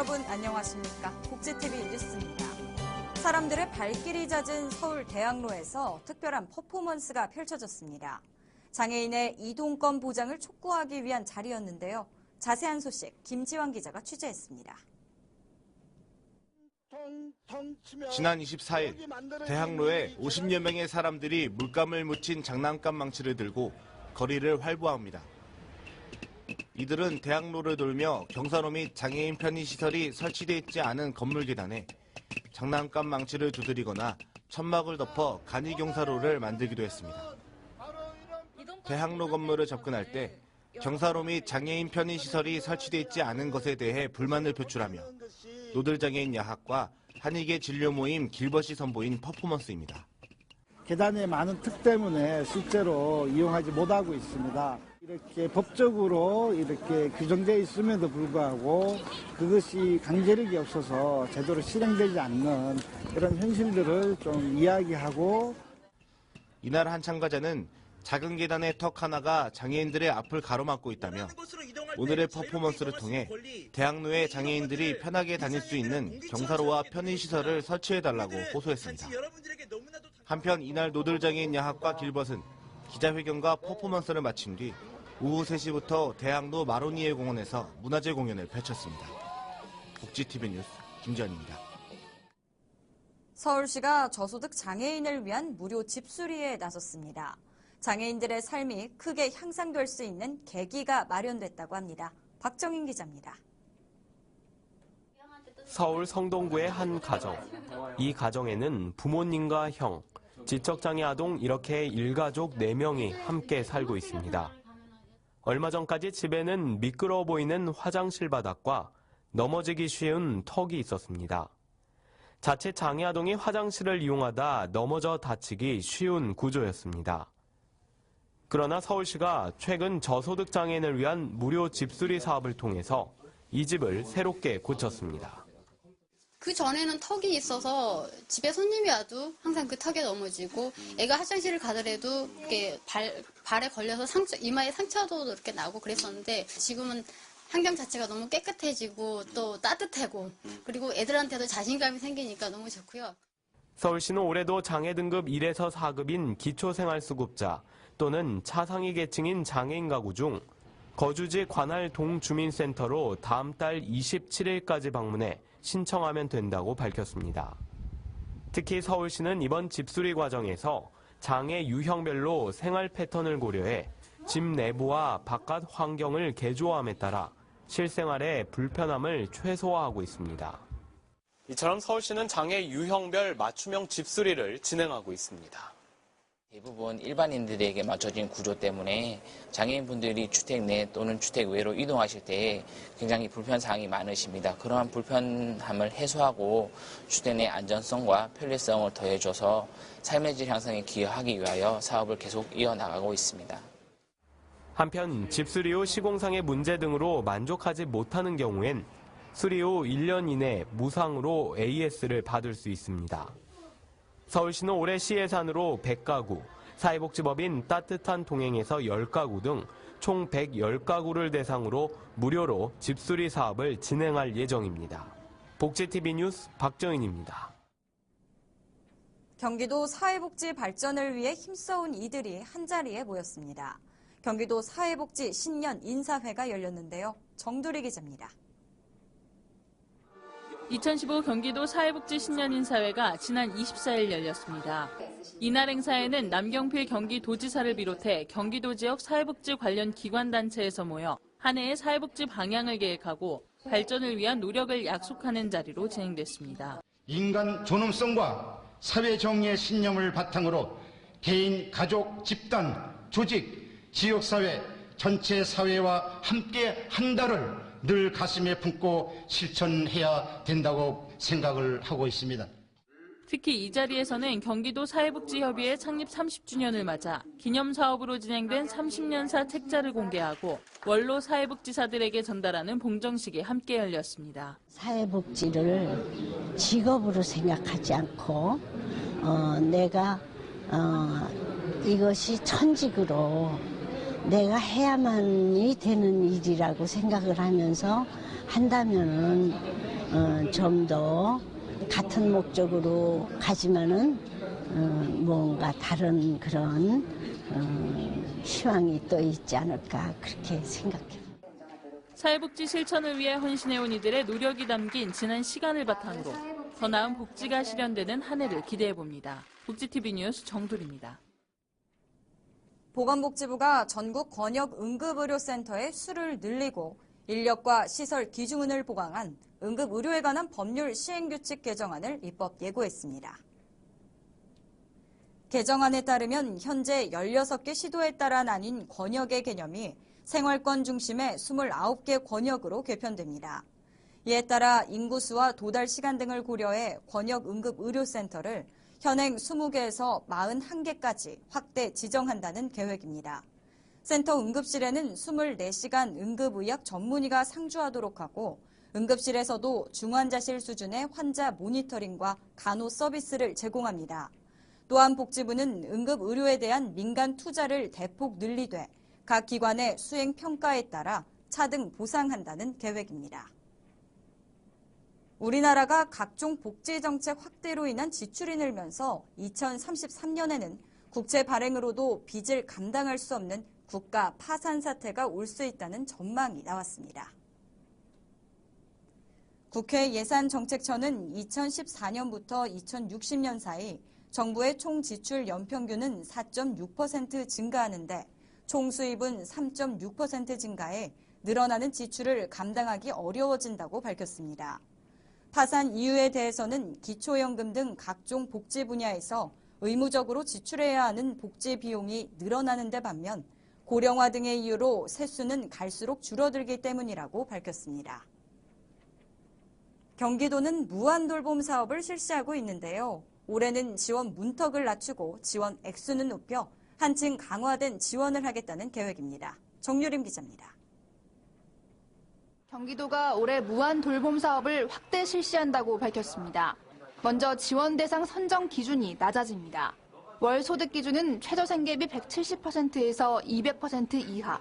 여러분 안녕하십니까? 복지TV 뉴스입니다. 사람들의 발길이 잦은 서울 대학로에서 특별한 퍼포먼스가 펼쳐졌습니다. 장애인의 이동권 보장을 촉구하기 위한 자리였는데요. 자세한 소식 김지환 기자가 취재했습니다. 지난 24일 대학로에 50여 명의 사람들이 물감을 묻힌 장난감 망치를 들고 거리를 활보합니다. 이들은 대학로를 돌며 경사로 및 장애인 편의시설이 설치되어 있지 않은 건물 계단에 장난감 망치를 두드리거나 천막을 덮어 간이 경사로를 만들기도 했습니다. 대학로 건물을 접근할 때 경사로 및 장애인 편의시설이 설치되어 있지 않은 것에 대해 불만을 표출하며 노들장애인 야학과 한의계 진료 모임 길벗이 선보인 퍼포먼스입니다. 계단의 많은 틈 때문에 실제로 이용하지 못하고 있습니다. 이렇게 법적으로 이렇게 규정되어 있음에도 불구하고 그것이 강제력이 없어서 제대로 실행되지 않는 그런 현실들을 좀 이야기하고, 이날 한 참가자는 작은 계단의 턱 하나가 장애인들의 앞을 가로막고 있다며 오늘의 퍼포먼스를 통해 대학로에 장애인들이 편하게 다닐 수 있는 경사로와 편의시설을 설치해달라고 호소했습니다. 한편 이날 노들장애인 야학과 길벗은 기자회견과 퍼포먼스를 마친 뒤 오후 3시부터 대학로 마로니에 공원에서 문화재 공연을 펼쳤습니다. 복지TV 뉴스 김지환입니다. 서울시가 저소득 장애인을 위한 무료 집수리에 나섰습니다. 장애인들의 삶이 크게 향상될 수 있는 계기가 마련됐다고 합니다. 박정인 기자입니다. 서울 성동구의 한 가정. 이 가정에는 부모님과 형, 지적장애 아동 이렇게 일가족 4명이 함께 살고 있습니다. 얼마 전까지 집에는 미끄러워 보이는 화장실 바닥과 넘어지기 쉬운 턱이 있었습니다. 자칫 장애 아동이 화장실을 이용하다 넘어져 다치기 쉬운 구조였습니다. 그러나 서울시가 최근 저소득 장애인을 위한 무료 집수리 사업을 통해서 이 집을 새롭게 고쳤습니다. 그 전에는 턱이 있어서 집에 손님이 와도 항상 그 턱에 넘어지고, 애가 화장실을 가더라도 이렇게 발에 걸려서 이마에 상처도 이렇게 나고 그랬었는데, 지금은 환경 자체가 너무 깨끗해지고 또 따뜻하고, 그리고 애들한테도 자신감이 생기니까 너무 좋고요. 서울시는 올해도 장애 등급 1에서 4급인 기초생활수급자 또는 차상위 계층인 장애인 가구 중 거주지 관할 동주민센터로 다음 달 27일까지 방문해 신청하면 된다고 밝혔습니다. 특히 서울시는 이번 집수리 과정에서 장애 유형별로 생활 패턴을 고려해 집 내부와 바깥 환경을 개조함에 따라 실생활의 불편함을 최소화하고 있습니다. 이처럼 서울시는 장애 유형별 맞춤형 집수리를 진행하고 있습니다. 대부분 일반인들에게 맞춰진 구조 때문에 장애인분들이 주택 내 또는 주택 외로 이동하실 때 굉장히 불편사항이 많으십니다. 그러한 불편함을 해소하고 주택 내 안전성과 편리성을 더해줘서 삶의 질 향상에 기여하기 위하여 사업을 계속 이어나가고 있습니다. 한편 집수리 후 시공상의 문제 등으로 만족하지 못하는 경우엔 수리 후 1년 이내 무상으로 AS를 받을 수 있습니다. 서울시는 올해 시 예산으로 100가구, 사회복지법인 따뜻한 동행에서 10가구 등 총 110가구를 대상으로 무료로 집수리 사업을 진행할 예정입니다. 복지TV 뉴스 박정인입니다. 경기도 사회복지 발전을 위해 힘써온 이들이 한자리에 모였습니다. 경기도 사회복지 신년 인사회가 열렸는데요. 정두리 기자입니다. 2015 경기도 사회복지 신년인사회가 지난 24일 열렸습니다. 이날 행사에는 남경필 경기도지사를 비롯해 경기도 지역 사회복지 관련 기관단체에서 모여 한 해의 사회복지 방향을 계획하고 발전을 위한 노력을 약속하는 자리로 진행됐습니다. 인간 존엄성과 사회정의의 신념을 바탕으로 개인, 가족, 집단, 조직, 지역사회, 전체 사회와 함께 한다를 늘 가슴에 품고 실천해야 된다고 생각을 하고 있습니다. 특히 이 자리에서는 경기도 사회복지협의회 창립 30주년을 맞아 기념사업으로 진행된 30년사 책자를 공개하고 원로 사회복지사들에게 전달하는 봉정식이 함께 열렸습니다. 사회복지를 직업으로 생각하지 않고 내가 이것이 천직으로 내가 해야만이 되는 일이라고 생각을 하면서 한다면은 좀 더 같은 목적으로 가지만은 뭔가 다른 그런 희망이 또 있지 않을까 그렇게 생각해요. 사회복지 실천을 위해 헌신해온 이들의 노력이 담긴 지난 시간을 바탕으로 더 나은 복지가 실현되는 한 해를 기대해봅니다. 복지TV 뉴스 정돌입니다. 보건복지부가 전국 권역응급의료센터의 수를 늘리고 인력과 시설 기준을 보강한 응급의료에 관한 법률 시행규칙 개정안을 입법 예고했습니다. 개정안에 따르면 현재 16개 시도에 따라 나뉜 권역의 개념이 생활권 중심의 29개 권역으로 개편됩니다. 이에 따라 인구수와 도달 시간 등을 고려해 권역응급의료센터를 현행 20개에서 41개까지 확대 지정한다는 계획입니다. 센터 응급실에는 24시간 응급의학 전문의가 상주하도록 하고 응급실에서도 중환자실 수준의 환자 모니터링과 간호 서비스를 제공합니다. 또한 복지부는 응급의료에 대한 민간 투자를 대폭 늘리되 각 기관의 수행 평가에 따라 차등 보상한다는 계획입니다. 우리나라가 각종 복지 정책 확대로 인한 지출이 늘면서 2033년에는 국채 발행으로도 빚을 감당할 수 없는 국가 파산 사태가 올 수 있다는 전망이 나왔습니다. 국회 예산정책처는 2014년부터 2060년 사이 정부의 총 지출 연평균은 4.6% 증가하는데 총 수입은 3.6% 증가해 늘어나는 지출을 감당하기 어려워진다고 밝혔습니다. 파산 이유에 대해서는 기초연금 등 각종 복지 분야에서 의무적으로 지출해야 하는 복지 비용이 늘어나는 데 반면 고령화 등의 이유로 세수는 갈수록 줄어들기 때문이라고 밝혔습니다. 경기도는 무한돌봄 사업을 실시하고 있는데요. 올해는 지원 문턱을 낮추고 지원 액수는 높여 한층 강화된 지원을 하겠다는 계획입니다. 정유림 기자입니다. 경기도가 올해 무한 돌봄 사업을 확대 실시한다고 밝혔습니다. 먼저 지원 대상 선정 기준이 낮아집니다. 월 소득 기준은 최저생계비 170%에서 200% 이하,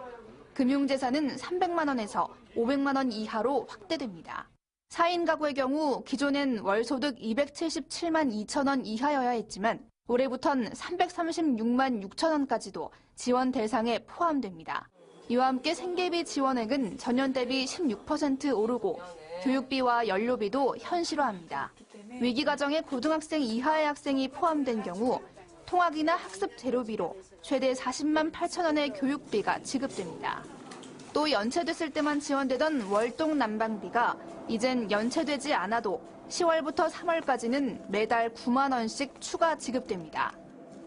금융재산은 300만 원에서 500만 원 이하로 확대됩니다. 4인 가구의 경우 기존엔 월 소득 277만 2천 원 이하여야 했지만 올해부턴 336만 6천 원까지도 지원 대상에 포함됩니다. 이와 함께 생계비 지원액은 전년 대비 16% 오르고 교육비와 연료비도 현실화합니다. 위기가정에 고등학생 이하의 학생이 포함된 경우 통학이나 학습 재료비로 최대 40만 8천 원의 교육비가 지급됩니다. 또 연체됐을 때만 지원되던 월동 난방비가 이젠 연체되지 않아도 10월부터 3월까지는 매달 9만 원씩 추가 지급됩니다.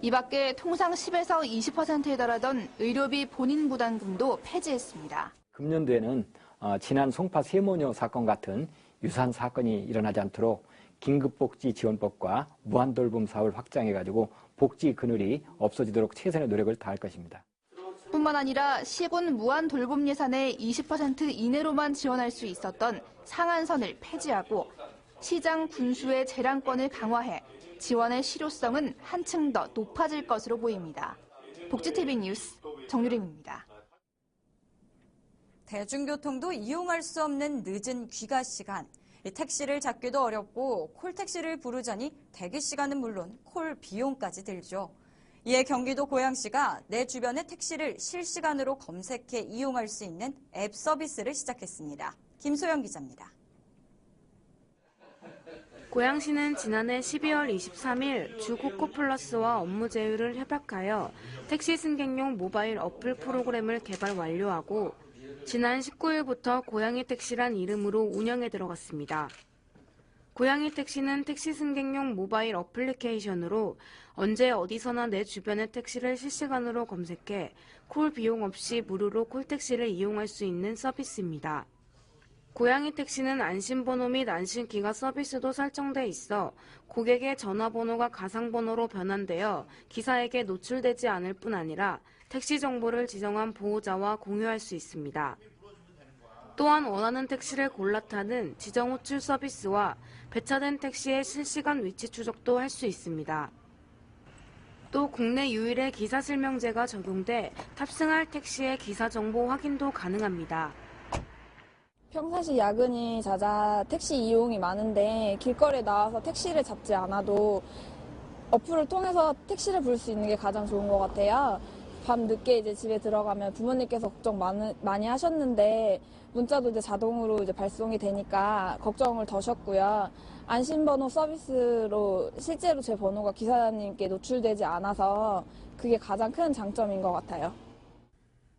이 밖에 통상 10에서 20%에 달하던 의료비 본인 부담금도 폐지했습니다. 금년도에는 지난 송파 세모녀 사건 같은 유사한 사건이 일어나지 않도록 긴급복지지원법과 무한돌봄 사업을 확장해가지고 복지 그늘이 없어지도록 최선의 노력을 다할 것입니다. 뿐만 아니라 시군 무한돌봄 예산의 20% 이내로만 지원할 수 있었던 상한선을 폐지하고 시장 군수의 재량권을 강화해 지원의 실효성은 한층 더 높아질 것으로 보입니다. 복지TV 뉴스 정유림입니다. 대중교통도 이용할 수 없는 늦은 귀가 시간. 택시를 잡기도 어렵고 콜택시를 부르자니 대기 시간은 물론 콜 비용까지 들죠. 이에 경기도 고양시가 내 주변의 택시를 실시간으로 검색해 이용할 수 있는 앱 서비스를 시작했습니다. 김소영 기자입니다. 고양시는 지난해 12월 23일 주 코코플러스와 업무 제휴를 협약하여 택시 승객용 모바일 어플 프로그램을 개발 완료하고 지난 19일부터 고양이 택시란 이름으로 운영에 들어갔습니다. 고양이 택시는 택시 승객용 모바일 어플리케이션으로 언제 어디서나 내 주변의 택시를 실시간으로 검색해 콜 비용 없이 무료로 콜택시를 이용할 수 있는 서비스입니다. 고양이 택시는 안심번호 및 안심기가 서비스도 설정돼 있어 고객의 전화번호가 가상번호로 변환되어 기사에게 노출되지 않을 뿐 아니라 택시 정보를 지정한 보호자와 공유할 수 있습니다. 또한 원하는 택시를 골라 타는 지정 호출 서비스와 배차된 택시의 실시간 위치 추적도 할 수 있습니다. 또 국내 유일의 기사 실명제가 적용돼 탑승할 택시의 기사 정보 확인도 가능합니다. 평상시 야근이 잦아 택시 이용이 많은데 길거리에 나와서 택시를 잡지 않아도 어플을 통해서 택시를 부를 수 있는 게 가장 좋은 것 같아요. 밤 늦게 이제 집에 들어가면 부모님께서 걱정 많이 하셨는데 문자도 이제 자동으로 이제 발송이 되니까 걱정을 더셨고요. 안심번호 서비스로 실제로 제 번호가 기사님께 노출되지 않아서 그게 가장 큰 장점인 것 같아요.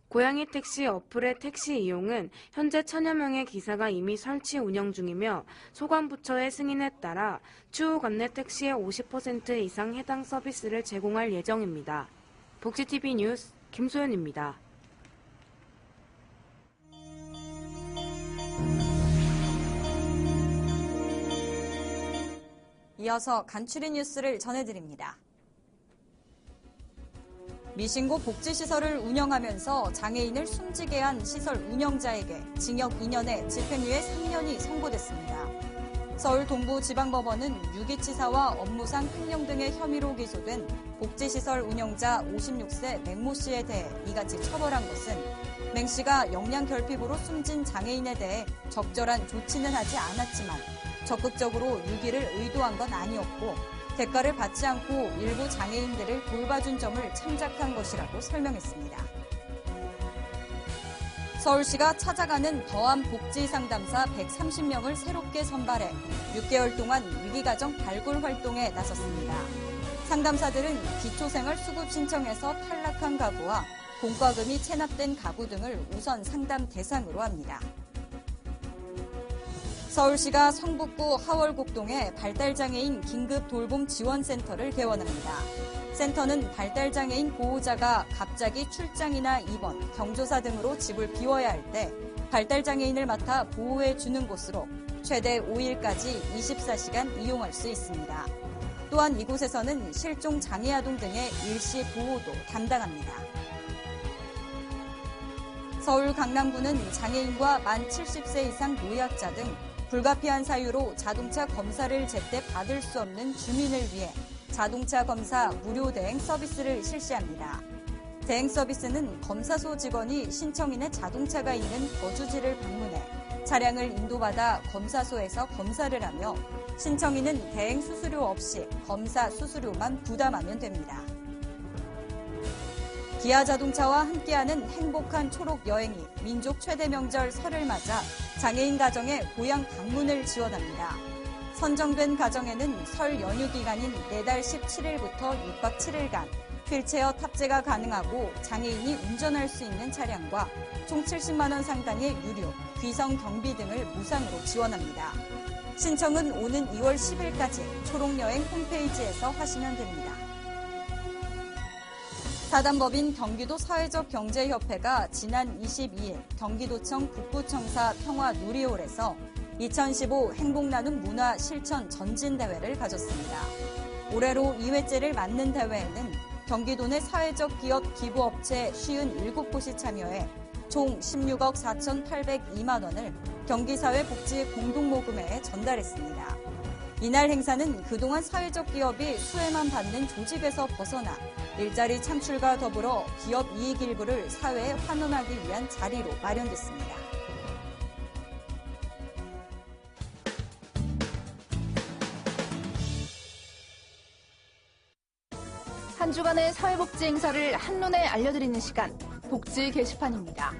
고양이 택시 어플의 택시 이용은 현재 1000여 명의 기사가 이미 설치 운영 중이며 소관부처의 승인에 따라 추후 관내 택시의 50% 이상 해당 서비스를 제공할 예정입니다. 복지TV 뉴스 김소연입니다. 이어서 간추린 뉴스를 전해드립니다. 미신고 복지시설을 운영하면서 장애인을 숨지게 한 시설 운영자에게 징역 2년에 집행유예 3년이 선고됐습니다. 서울 동부지방법원은 유기치사와 업무상 횡령 등의 혐의로 기소된 복지시설 운영자 56세 맹모 씨에 대해 이같이 처벌한 것은 맹 씨가 역량 결핍으로 숨진 장애인에 대해 적절한 조치는 하지 않았지만 적극적으로 유기를 의도한 건 아니었고 대가를 받지 않고 일부 장애인들을 돌봐준 점을 참작한 것이라고 설명했습니다. 서울시가 찾아가는 더함 복지상담사 130명을 새롭게 선발해 6개월 동안 위기가정 발굴 활동에 나섰습니다. 상담사들은 기초생활 수급 신청에서 탈락한 가구와 공과금이 체납된 가구 등을 우선 상담 대상으로 합니다. 서울시가 성북구 하월곡동에 발달장애인 긴급돌봄지원센터를 개원합니다. 센터는 발달장애인 보호자가 갑자기 출장이나 입원, 경조사 등으로 집을 비워야 할 때 발달장애인을 맡아 보호해주는 곳으로 최대 5일까지 24시간 이용할 수 있습니다. 또한 이곳에서는 실종 장애아동 등의 일시 보호도 담당합니다. 서울 강남구는 장애인과 만 70세 이상 노약자 등 불가피한 사유로 자동차 검사를 제때 받을 수 없는 주민을 위해 자동차 검사 무료 대행 서비스를 실시합니다. 대행 서비스는 검사소 직원이 신청인의 자동차가 있는 거주지를 방문해 차량을 인도받아 검사소에서 검사를 하며 신청인은 대행 수수료 없이 검사 수수료만 부담하면 됩니다. 기아자동차와 함께하는 행복한 초록 여행이 민족 최대 명절 설을 맞아 장애인 가정에 고향 방문을 지원합니다. 선정된 가정에는 설 연휴 기간인 내달 17일부터 6박 7일간 휠체어 탑재가 가능하고 장애인이 운전할 수 있는 차량과 총 70만 원 상당의 유료, 귀성 경비 등을 무상으로 지원합니다. 신청은 오는 2월 10일까지 초록여행 홈페이지에서 하시면 됩니다. 사단법인 경기도 사회적경제협회가 지난 22일 경기도청 북부청사 평화누리홀에서 2015 행복나눔 문화 실천 전진대회를 가졌습니다. 올해로 2회째를 맞는 대회에는 경기도 내 사회적 기업 기부업체 57곳이 참여해 총 16억 4,802만 원을 경기사회복지 공동모금회에 전달했습니다. 이날 행사는 그동안 사회적 기업이 수혜만 받는 조직에서 벗어나 일자리 창출과 더불어 기업 이익 일부를 사회에 환원하기 위한 자리로 마련됐습니다. 한 주간의 사회복지 행사를 한눈에 알려드리는 시간, 복지 게시판입니다.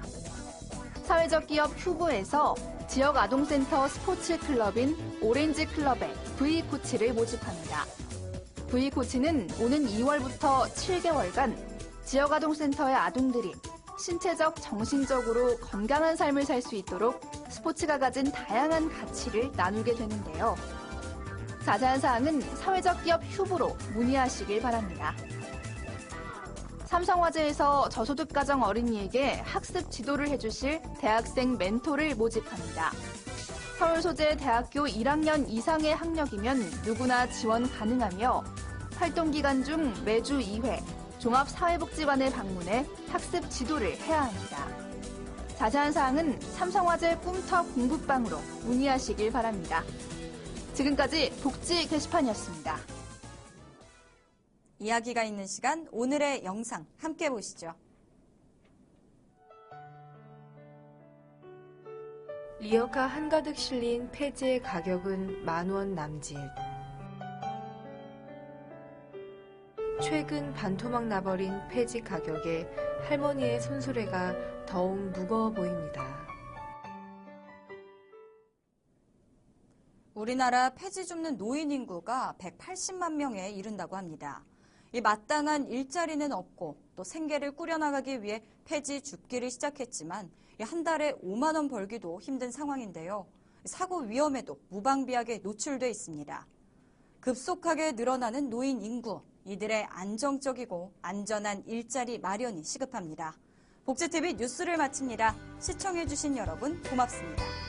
사회적 기업 휴브에서 지역 아동센터 스포츠 클럽인 오렌지 클럽에 V코치를 모집합니다. V코치는 오는 2월부터 7개월간 지역 아동센터의 아동들이 신체적, 정신적으로 건강한 삶을 살 수 있도록 스포츠가 가진 다양한 가치를 나누게 되는데요. 자세한 사항은 사회적 기업 휴브로 문의하시길 바랍니다. 삼성화재에서 저소득 가정 어린이에게 학습 지도를 해주실 대학생 멘토를 모집합니다. 서울 소재 대학교 1학년 이상의 학력이면 누구나 지원 가능하며 활동 기간 중 매주 2회 종합사회복지관에 방문해 학습 지도를 해야 합니다. 자세한 사항은 삼성화재 꿈터 공부방으로 문의하시길 바랍니다. 지금까지 복지 게시판이었습니다. 이야기가 있는 시간, 오늘의 영상 함께 보시죠. 리어카 한가득 실린 폐지의 가격은 10,000원 남짓. 최근 반토막 나버린 폐지 가격에 할머니의 손수레가 더욱 무거워 보입니다. 우리나라 폐지 줍는 노인 인구가 180만 명에 이른다고 합니다. 이 마땅한 일자리는 없고 또 생계를 꾸려나가기 위해 폐지 줍기를 시작했지만 한 달에 5만 원 벌기도 힘든 상황인데요. 사고 위험에도 무방비하게 노출돼 있습니다. 급속하게 늘어나는 노인 인구, 이들의 안정적이고 안전한 일자리 마련이 시급합니다. 복지TV 뉴스를 마칩니다. 시청해주신 여러분 고맙습니다.